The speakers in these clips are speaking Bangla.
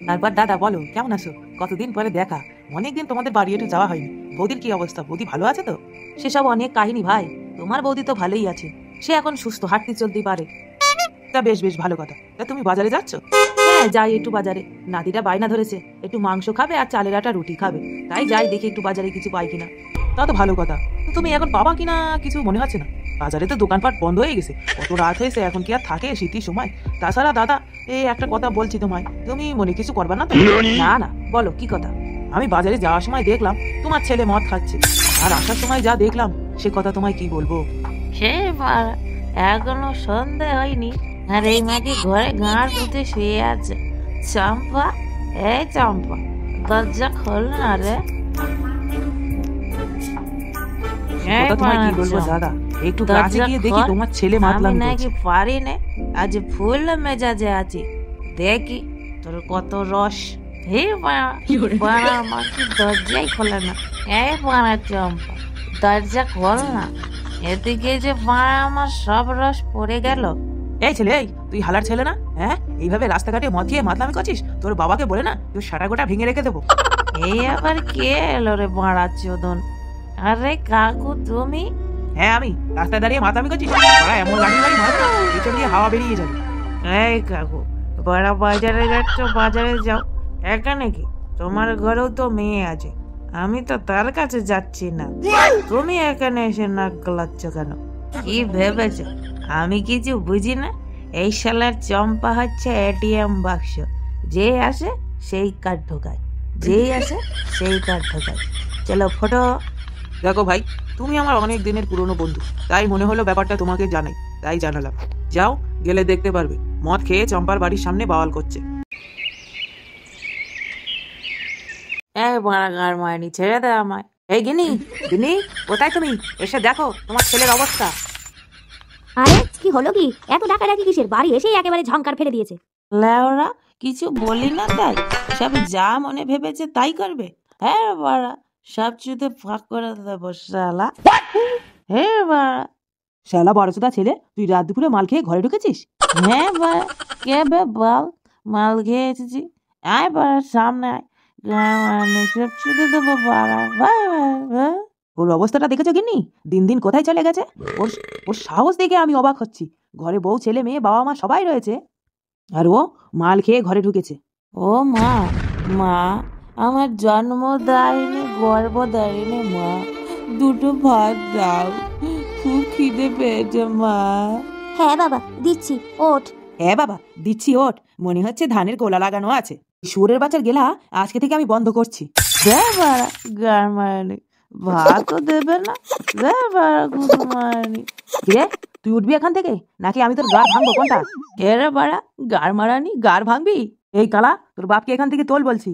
তারপর দাদা বলো, কেমন আছো? কতদিন পরে দেখা। অনেকদিন তোমাদের বাড়ি একটু যাওয়া হয়নি। বৌদির কি অবস্থা? বৌদি ভালো আছে তো? সেসব অনেক কাহিনী ভাই। তোমার বৌদি তো ভালোই আছে। সে এখন সুস্থ, হাঁটতে চলতেই পারে। তা বেশ বেশ ভালো কথা। তা তুমি বাজারে যাচ্ছ? হ্যাঁ, যাই একটু বাজারে। নাতিটা বায়না ধরেছে একটু মাংস খাবে আর চালের আটা রুটি খাবে। তাই যাই, দেখি একটু বাজারে কিছু পাই কিনা। তা তো ভালো কথা। তো তুমি এখন পাবা কিনা কিছু মনে হচ্ছে না। বাজারে তো দোকানপাট বন্ধ হয়ে গেছে। কত রাত হয়েছে, এখন কি আর থাকে শীতের সময়? তাছাড়া দাদা, এই একটা কথা বলছি তোমায়, তুমি মনে কিছু করবা না তো? না না, বলো কি কথা? আমি বাজারে যাওয়ার সময় দেখলাম তোমার ছেলে মদ খাচ্ছে, আর আসার সময় যা দেখলাম সে কথা তোমায় কি বলবো। সে এখনো সন্ধে হয়নি আর এই মাকে ঘরে গাঁড় পুঁতে শুয়ে আছে। চম্পা, এই চম্পা, দরজা খোল না রে। কথা তোমায় কি বলবো দাদা, একটু কাছে গিয়ে দেখি তোমার ছেলে মাতলামি করছে। নাকি পারি না, আজ ফুল মেজাজে আছি। দেখি তোর কত রস। হে বাড়া, আমাকে দরজাই খোলে না। এই বাড়া চম্পা, দরজা খোল না। এদিকে যে বাড়া আমার সব রস পড়ে গেল। এই ছেলে, এই তুই হালার ছেলে না? হ্যাঁ, এইভাবে রাস্তাঘাটে মদ খেয়ে মাতলামি করছিস? তোর বাবাকে বলে না, তুই সারা গোটা ভেঙে রেখে দেবো। এই আবার কে এলো রে বাড়া চোদন? আরে কাকু তুমি? হ্যাঁ আমি। রাস্তায় দাঁড়িয়ে মাতলামি করছিস? বাড়া এমন লাঠি মারি মারবো পিছন দিয়ে হাওয়া বেরিয়ে যাবে। এই কাকু, বাড়া বাজারে যাচ্ছ, বাজারে যাও। এখানে কি তোমার ঘরেও তো মেয়ে আছে? আমি তো তার কাছে যাচ্ছি না। তুমি এখানে এসে নাক গলাচ্ছ কেন? কি ভেবেছ আমি কিছু বুঝি না? এই শালার চম্পা হচ্ছে এটিএম বাক্স। যে আসে সেই কার্ড ঢোকায়, যেই আসে সেই কার্ড ঢোকায়। চলো ফটো। দেখো ভাই, তুমি আমার অনেক দিনের পুরনো বন্ধু, তাই মনে হলো ব্যাপারটা তোমাকে জানাই, তাই জানালাম। যাও, গেলে দেখতে পারবে মদ খেয়ে চম্পার বাড়ির সামনে বাওয়াল করছে। এই বাড়া গার মায়নি, ছেড়ে দে আমায়। এই গিনি, গিনি, কোথায় তুমি? এসে দেখো তোমার ছেলের অবস্থা। আরে কি হলো কি? এত ডাকাডাকি কিসের? বাড়ি এসেই একেবারে ঝংকার ফেলে দিয়েছে। লেওরা, কিছু বলি না তাই সব যা মনে ভেবেছে তাই করবে। হ্যাঁ বাড়া, সব চুতে ফাঁক করে দেবো শালা। হ্যাঁ বাড়া। শালা বড়চোদা ছেলে, তুই রাত দুপুরে মাল খেয়ে ঘরে ঢুকেছিস? হ্যাঁ বাড়া, কে বে বল? মাল খেয়ে এসেছি। আয় বাড়া, সামনে আয়। সব চুতে দেবো বাড়া। ওর অবস্থাটা দেখেছো গিন্নি? দিন দিন কোথায় চলে গেছে? ওর ওর সাহস দেখে আমি অবাক হচ্ছি। ঘরে বউ, ছেলে, মেয়ে, বাবা মা সবাই রয়েছে, আর ও মাল খেয়ে ঘরে ঢুকেছে। ও মা, মা আমার জন্ম দেয়নি, গর্ব দেয়নি মা। দুটো ভাত দাও, খুব খিদে পেয়েছে মা। হ্যাঁ বাবা, দিচ্ছি, ওঠ। হ্যাঁ বাবা, দিচ্ছি, ওঠ। মনে হচ্ছে ধানের গোলা লাগানো আছে। শুয়োরের বাচ্চার গেলা আজকে থেকে আমি বন্ধ করছি। গার মারানি, ভাতও দেবে না। গুড মারানি। রে, তুই উঠবি এখান থেকে নাকি আমি তোর গাড় ভাঙবো? কোনটা? কে রে বাড়া? গার মারানি, গার ভাঙবি? এই কালা, তোর বাপকে এখান থেকে তোল বলছি।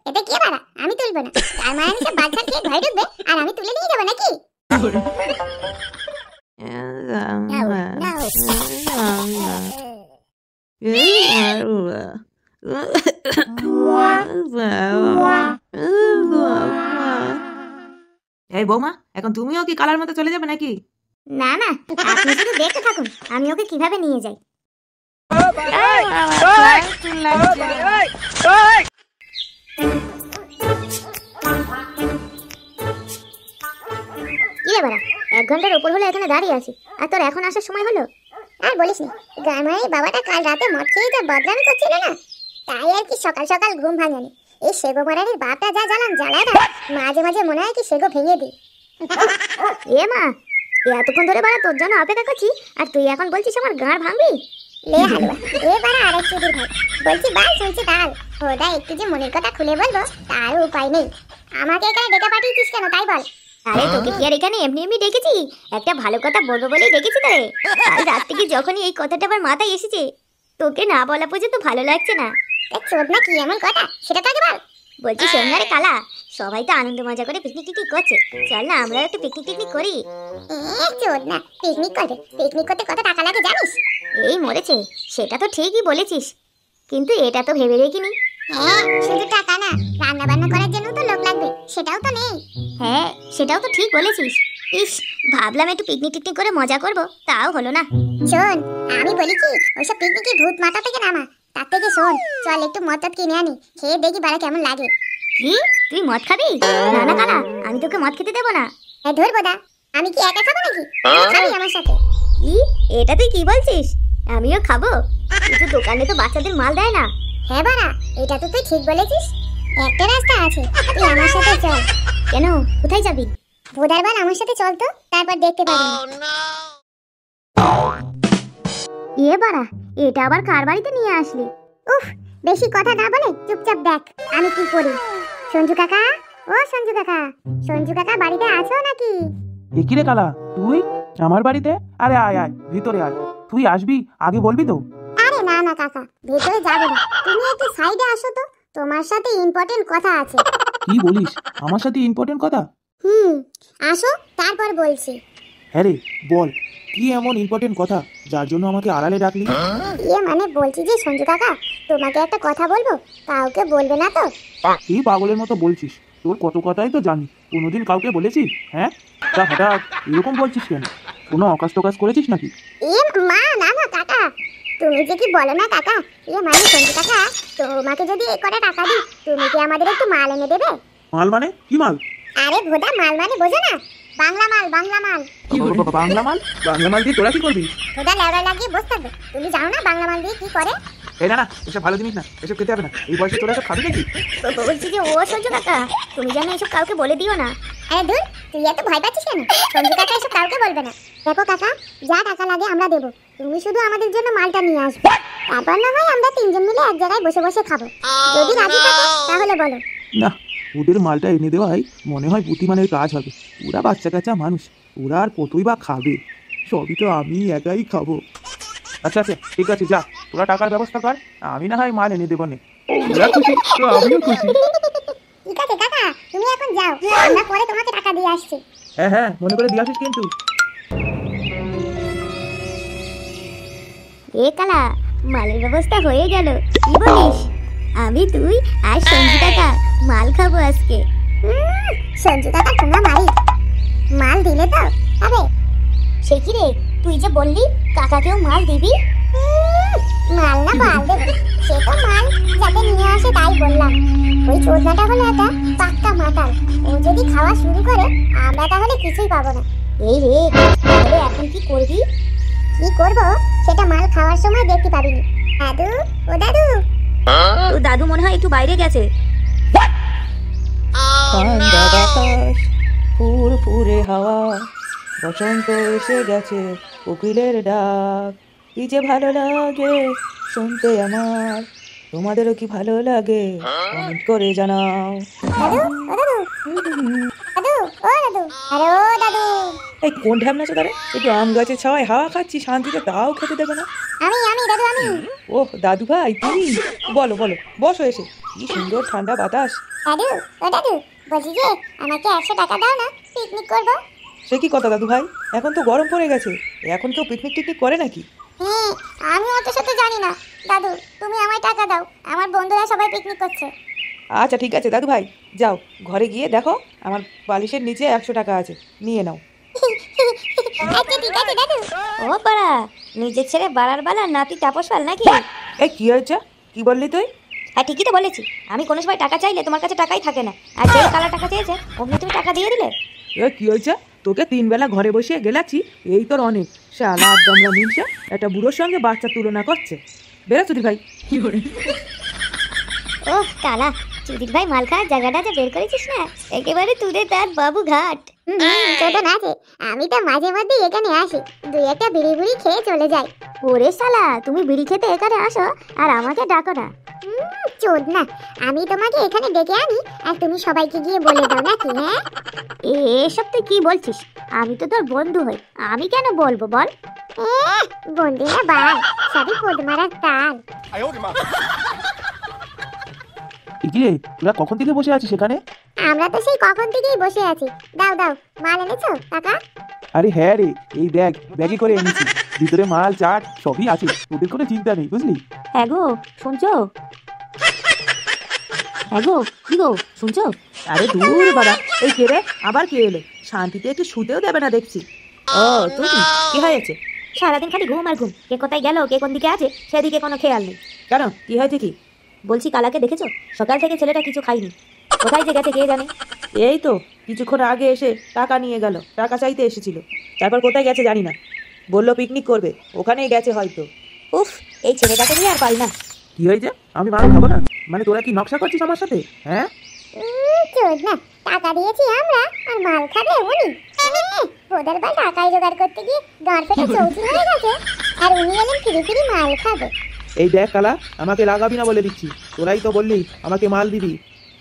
এটা কে বাড়া? আমি তুলবো না। তার মানে সব বাচ্চা কে ঘরে ঢুকবে আর আমি তুলে নিয়ে যাবো নাকি? এই বৌমা, এখন তুমিও কি কালার মতো চলে যাবে নাকি? না না, আপনি শুধু দেখতে থাকুন আমি ওকে কিভাবে নিয়ে যাই। কি রে বাড়া, 1 ঘন্টার উপর হলো এখানে দাঁড়িয়ে আছি, আর তোর এখন আসার সময় হলো? আর বলিস না, গামাই বাবাটা কাল রাতে মদ খেয়ে যা বদনামি করছিল না, তাই আর কি সকাল সকাল ঘুম ভাঙেনি। এই সেগো মারানির বাপটা যা জ্বালান জ্বালায় না, মাঝে মাঝে মনে হয় কি সেগো ভেঙে দিই। এ মা, এতক্ষণ ধরে বাড়া তোর জন্য অপেক্ষা করছি, আর তুই এখন বলছিস আমার গাঁড় ভাঙবি? লে হালুয়া, এ বাড়া আরেক চুদির ভাই, বলছি বাল শুনছি তাল। খোদা একটু যে মনের কথা খুলে বলবো তার উপায় নেই। আমাকে এখানে ডেকে পাঠিয়েছিস কেন তাই বল? আরে তোকে কি আর এখানে এমনি এমনি ডেকেছি? একটা ভালো কথা বলবো বলেই ডেকেছি তোরে। কাল রাত থেকে যখনই এই কথাটা আমার মাথায় এসেছে, তোকে না বলা পর্যন্ত ভালো লাগছে না। চোদ না কি এমন কথা, সেটা তো আগে বল। বলছি শোন না রে কালা, সবাই তো আনন্দ মজা করে পিকনিক টিকনিক করছে, চল না আমরা একটু পিকনিক টিকনিক করি। চোদ না, পিকনিক করবে? পিকনিক করতে কত টাকা লাগে জানিস? এই মরেছে, সেটা তো ঠিকই বলেছিস, কিন্তু এটা তো ভেবে দেখিনি। হ্যাঁ, শুধু টাকা না, রান্না বান্না করার জন্য তো লোক লাগবে, সেটাও তো নেই। হ্যাঁ, সেটাও তো ঠিক বলেছিস। ইস, ভাবলাম একটু পিকনিক টিকনিক করে মজা করব, তাও হলো না। শোন, আমি বলি কি, ওইসব পিকনিকে ভূত মাথা থেকে নামা, তার থেকে শোন, চল একটু মদ টদ কিনে আনি, খেয়ে দেখি বাড়া কেমন লাগে। কি, তুই মদ খাবি? না না কালা, আমি তোকে মদ খেতে দেবো না। ধর বোদা, আমি কি একা খাবো নাকি? খাবি আমার সাথে? কি, এটা তুই কি বলছিস? আমিও খাবো? কিন্তু দোকানে তো বাচ্চাদের মাল দেয় না। হ্যাঁ বাড়া, এটা তো তুই ঠিক বলেছিস। একটা রাস্তা আছে, তুই আমার সাথে চল। কেন, কোথায় যাবি? ভোদার বাল আমার সাথে চল তো, তারপর দেখতে পাবি। ইয়ে বাড়া, এটা আবার কার বাড়িতে নিয়ে আসলি? উফ, বেশি কথা না বলে চুপচাপ দেখ আমি কি করি। সঞ্জু কাকা, ও সঞ্জু কাকা, সঞ্জু কাকা বাড়িতে আছো নাকি? কি রে কালা, তুই আমার বাড়িতে? আরে আয় আয়, ভিতরে আয়। তুই আসবি, আগে বলবি তো। আরে না না কাকা, ভেতরে যাবো না, তুমি একটু সাইডে আসো তো, তোমার সাথে ইম্পর্টেন্ট কথা আছে। কি বলিস, আমার সাথে ইম্পর্টেন্ট কথা? আসো, তারপর বলছি। হ্যাঁ রে, বল, কি এমন ইম্পর্টেন্ট কথা যার জন্য আমাকে আড়ালে ডাকলি? ইয়ে মানে বলছি যে সঞ্জু কাকা, তোমাকে একটা কথা বলবো, কাউকে বলবে না তো? তুই পাগলের মতো বলছিস, তোর কত কথাই তো জানি, কোনোদিন কাউকে বলেছিস? হ্যাঁ, তা হঠাৎ এরকম বলছিস কেন? কোনো অকাশ টকাশ করেছিস নাকি? মা না না কাকা, তুমি যে কি বলো না কাকা। মানে সঞ্জু কাকা, তোমাকে যদি এ কটা টাকা দিই, তুমি কি আমাদের একটু মাল এনে দেবে? মাল মানে কি মাল? আরে ভোদা, মাল মানে বোঝো না? বাংলা মাল, বাংলা মাল। বাংলা মাল? বাংলা মাল দিয়ে তোরা কি করবি? ভোদা লেওড়া লাগিয়ে বসে থাকবে, তুমি জানো না বাংলা মাল দিয়ে কি করে? এই না না, এসব ভালো জিনিস না, এসব খেতে হবে না। এই বয়সে তোরা সব খাবি নাকি? বলছি যে ও সঞ্জু কাকা, তুমি যেন এসব কাউকে বলে দিও না। আরে দূর, তুই এত ভয় পাচ্ছিস কেন? সঞ্জু কাকা এসব কাউকে বলবে না। দেখো কাকা, যা টাকা লাগে আমরা দেবো, তুমি শুধু আমাদের জন্য মালটা নিয়ে আসবে। তারপর না হয় আমরা তিনজন মিলে এক জায়গায় বসে বসে খাবো। যদি রাজি থাকো তাহলে বলো। না, ওদের মালটা এনে দেওয়াই মনে হয় বুদ্ধিমানের কাজ হবে। ওরা বাচ্চা কাচ্চা মানুষ, ওরা আর কতই বা খাবে, সবই তো আমি একাই খাবো। আচ্ছা আচ্ছা, ঠিক আছে, যা, তোরা টাকার ব্যবস্থা কর, আমি না হয় মাল এনে দেবো নে। ওরা খুশি তো আমিও খুশি। ঠিক আছে কাকা, তুমি এখন যাও, আমরা পরে তোমাকে টাকা দিয়ে আসছি। হ্যাঁ হ্যাঁ, মনে করে দিয়ে আসিস কিন্তু। এ কালা, মালের ব্যবস্থা হয়ে গেল, কি বলিস? আমি, তুই আর সঞ্জু কাকা মাল খাবো আজকে। সঞ্জু কাকা তোমরা মাল দিলে তো? আরে সে কি রে, তুই যে বললি কাকাকেও মাল দিবি? মাল না বাল দেব, সে তো মাল যাতে নিয়ে আসে তাই বললাম। ওই চোদনাটা হলো একটা পাক্কা মাতাল, ও যদি খাওয়া শুরু করে আমরা তাহলে কিছুই পাবো না। এই রে, তাহলে এখন কি করবি? কি করব সেটা মাল খাওয়ার সময় দেখতে পাবিনি। দাদু, ও দাদু। তো দাদু মনে হয় একটু বাইরে গেছে। ঠান্ডা বাতাস, ফুরফুরে হাওয়া, বসন্ত এসে গেছে, কোকিলের ডাক, কি যে ভালো লাগে শুনতে আমার। তোমাদেরও কি ভালো লাগে? কমেন্ট করে জানাও। দাদু, ও দাদু। দাদু, ও দাদু। আরে ও দাদু। এই কোন ঢ্যামনা চোদারে, একটু আম গাছের ছাওয়ায় হাওয়া খাচ্ছি শান্তিতে, তাও খেতে দেবে না। আমি দাদু আমি। ওহ দাদু ভাই, তুমি বলো বলো, বসো এসে, কি সুন্দর ঠান্ডা বাতাস। দাদু, ও দাদু, বলছি যে আমাকে 100 টাকা দাও না, পিকনিক করব। সে কি কথা দাদু ভাই, এখন তো গরম পড়ে গেছে, এখন কেউ পিকনিক টিকনিক করে নাকি? হ্যাঁ, আমি অত শত জানি না। দাদু, তুমি আমায় টাকা দাও, আমার বন্ধুরা সবাই পিকনিক করছে। আচ্ছা ঠিক আছে দাদু ভাই, যাও ঘরে গিয়ে দেখো আমার বালিশের নিচে 100 টাকা আছে, নিয়ে নাও। আচ্ছা ঠিক আছে দাদু। ও পাড়া, নিজের ছেলে বাড়ার বালা নাতি তাপস পাল নাকি? এই কি হয়েছে, কি বললি তুই? হ্যাঁ ঠিকই তো বলেছি, আমি কোনো সময় টাকা চাইলে তোমার কাছে টাকাই থাকে না, আর যেই কালা টাকা চেয়েছে অমনি তুমি টাকা দিয়ে দিলে। এ কি হয়েছে, তোকে 3 বেলা ঘরে বসিয়ে গেলাচ্ছি, এই তোর অনেক। শালা আদমরা মিনসা একটা বুড়োর সঙ্গে বাচ্চা তুলনা করছে। বেরো চুদি ভাই। ওহ কালা, চুদির ভাই মাল খাওয়ার জায়গাটা যে বের করেছিস না, একেবারে তুলে তার বাবু ঘাট। ছোট না আছে, আমি তো মাঝে মধ্যে এখানে আসি, 2-1টা বিড়ি বুড়ি খেয়ে চলে যাই। ওরে শালা, তুমি বিড়ি খেতে এখানে আসো আর আমাকে ডাকো না? চোদ না, আমি তোমাকে এখানে ডেকে আনি আর তুমি সবাইকে গিয়ে বলে দাও নাকি? হ্যাঁ, এসব তুই কি বলছিস? আমি তো তোর বন্ধু হই, আমি কেন বলবো বল? বন্ধু না বাল, সবই পোদ মারার তাল। কি রে, তোরা কখন থেকে বসে আছিস এখানে? আমরা তো সেই কখন থেকেই বসে আছি। দাও দাও, মাল এনেছো কাকা? আরে হ্যাঁ রে, এই দেখ, ব্যাগে করে এনেছি, ভিতরে মাল চাট সবই আছে, তোদের কোনো চিন্তা নেই, বুঝলি? হ্যাঁ গো, শুনছো? হ্যাঁ গো, কি গো, শুনছো? আরে দূর বাবা, এই কে রে, আবার কে এলো? শান্তিতে একটু শুতেও দেবে না দেখছি। ও তুমি, কি হয়েছে? সারাদিন খালি ঘুম আর ঘুম, কে কোথায় গেল কে কোন দিকে আছে সেদিকে কোনো খেয়াল নেই। কেন, কি হয়েছে কি? বলছি কালাকে দেখেছো? সকাল থেকে ছেলেটা কিছু খায়নি, কোথায় যে গেছে কে জানে। এই তো কিছুক্ষণ আগে এসে টাকা নিয়ে গেল, টাকা চাইতে এসেছিল, তারপর কোথায় গেছে জানি না, বললো পিকনিক করবে, ওখানেই গেছে হয়তো। উফ, এই ছেলেটাকে নিয়ে আর পারি না। কি হয়েছে? আমি মাল খাবো না? মানে তোরা কি নকশা করছিস আমার সাথে? হ্যাঁ, চোদ না, টাকা দিয়েছি আমরা আর মাল খাবে উনি। ওদের বা টাকায় জোগাড় করতে গিয়ে গাঁর ফেটে চৌচির হয়ে গেছে, আর উনি এলেন ফিরি ফিরি মাল খাবে। এই দেখ কালা, আমাকে লাগাবি না বলে দিচ্ছি। তোরাই তো বললি আমাকে মাল দিবি।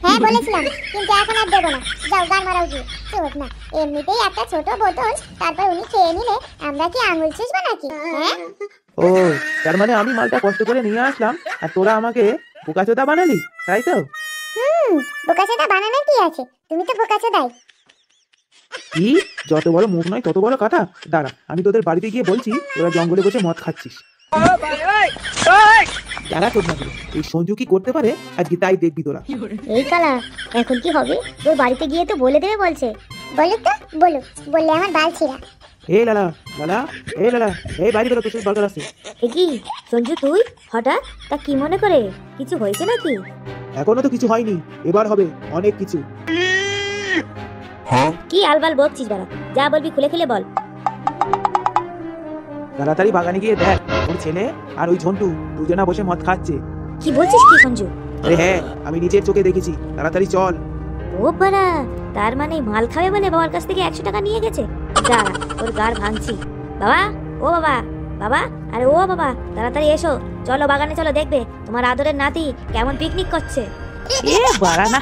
হ্যাঁ বলেছিলাম, কিন্তু এখন আর দেবো না। যাও গান মারাও গিয়ে। চোদ না, এমনিতেই একটা ছোট বোতল, তারপর উনি খেয়ে নিলে আমরা কি আঙুল চুষবো নাকি? হ্যাঁ, ও, তার মানে আমি মালটা কষ্ট করে নিয়ে আসলাম আর তোরা আমাকে বোকাচোদা বানালি, তাই তো? বোকাচোদা বানানোর কি আছে? তুমি তো বোকাচোদাই। কি, যত বড় মুখ নয় তত বড় কথা। দাঁড়া, আমি তোদের বাড়িতে গিয়ে বলছি তোরা জঙ্গলে বসে মদ খাচ্ছিস। যারা তোর না, এই সঞ্জু কি করতে পারে আজকে তাই দেখবি তোরা। এই কালা, এখন কি হবে? তোর বাড়িতে গিয়ে তো বলে দেবে বলছে। বলুক তো, বলুক, বললে আমার বাল ছিঁড়া। এ লালা, লালা, এ লালা, এই বাড়ি বেরো, তোর সাথে দরকার আছে। এ কি সঞ্জু, তুই হঠাৎ? তা কি মনে করে, কিছু হয়েছে নাকি? এখনো তো কিছু হয়নি, এবার হবে অনেক কিছু। কি আলবাল বকছিস বাড়া, যা বলবি খুলে খুলে বল। তাড়াতাড়ি বাগানে গিয়ে দেখ, ওর ছেলে আর ওই ঝন্টু দুজনা বসে মদ খাচ্ছে। কি বলছিস কি সঞ্জু? আরে হ্যাঁ, আমি নিজের চোখে দেখেছি। তাড়াতাড়ি চল। ও বাড়া, তার মানে মাল খাবে বলে বাবার কাছ থেকে 100 টাকা নিয়ে গেছে। দাঁড়া, ওর গাড় ভাঙছি। বাবা, ও বাবা, বাবা, আরে ও বাবা, তাড়াতাড়ি এসো, চলো বাগানে চলো, দেখবে তোমার আদরের নাতি কেমন পিকনিক করছে। এ বাড়া না,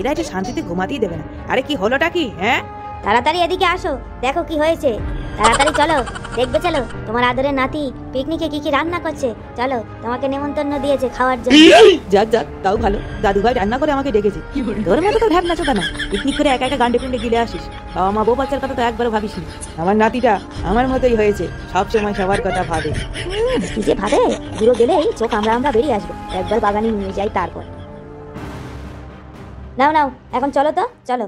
এরা যে শান্তিতে ঘুমাতেই দেবে না। আরে কি হলোটা কি? হ্যাঁ, তাড়াতাড়ি এদিকে আসো, দেখো কি হয়েছে। তাড়াতাড়ি চলো, দেখবে চলো তোমার আদরের নাতি পিকনিকে কি কি রান্না করছে। চলো, তোমাকে নেমন্তন্ন দিয়েছে খাওয়ার জন্য। যাক যাক, তাও ভালো, দাদু ভাই রান্না করে আমাকে ডেকেছে। তোর মতো তো ঢ্যাপ নাচো না, পিকনিক করে একা একা গান্ডে পিন্ডে গিলে আসিস। বাবা মা বউ বাচ্চার কথা তো একবারও ভাবিস না। আমার নাতিটা আমার মতোই হয়েছে, সব সময় সবার কথা ভাবে। কি যে ভাবে, পুরো গেলেই চোখ আমরা আমরা বেরিয়ে আসবো। একবার বাগানে নিয়ে যাই তারপর। নাও নাও, এখন চলো তো, চলো।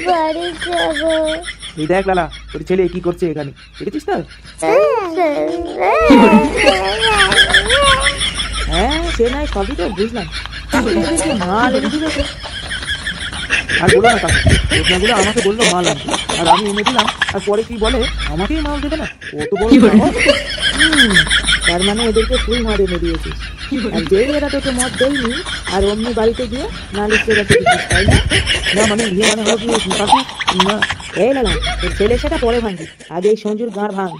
বাড়ি যাবো। এই দেখ লালা, তোর ছেলে কি করছে এখানে, দেখেছিস তো? হ্যাঁ, সে নয় সবই তো বুঝলাম, মাল এনে দিল তো। আর বলো না কাকু, রত্নাগুলো আমাকে বললো মাল আনতে, আর আমি এনে দিলাম, আর পরে কি বলে আমাকেই মাল দেবে না? কত বড় সাহস! তার মানে এদেরকে তুই মদ এনে দিয়েছিস, আর যেই এরা তোকে মদ দেয়নি আর অমনি বাড়িতে গিয়ে নালিশ করে দিয়েছিস, তাই না? না মানে ইয়ে মানে হলো কি কাকু, না এই লালা, তোর ছেলে সেটা পরে ভাঙবি, আগে এই সঞ্জুর গাঁড় ভাঙ।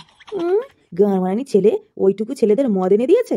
গাঁড় মারানি ছেলে ওইটুকু ছেলেদের মদ এনে দিয়েছে।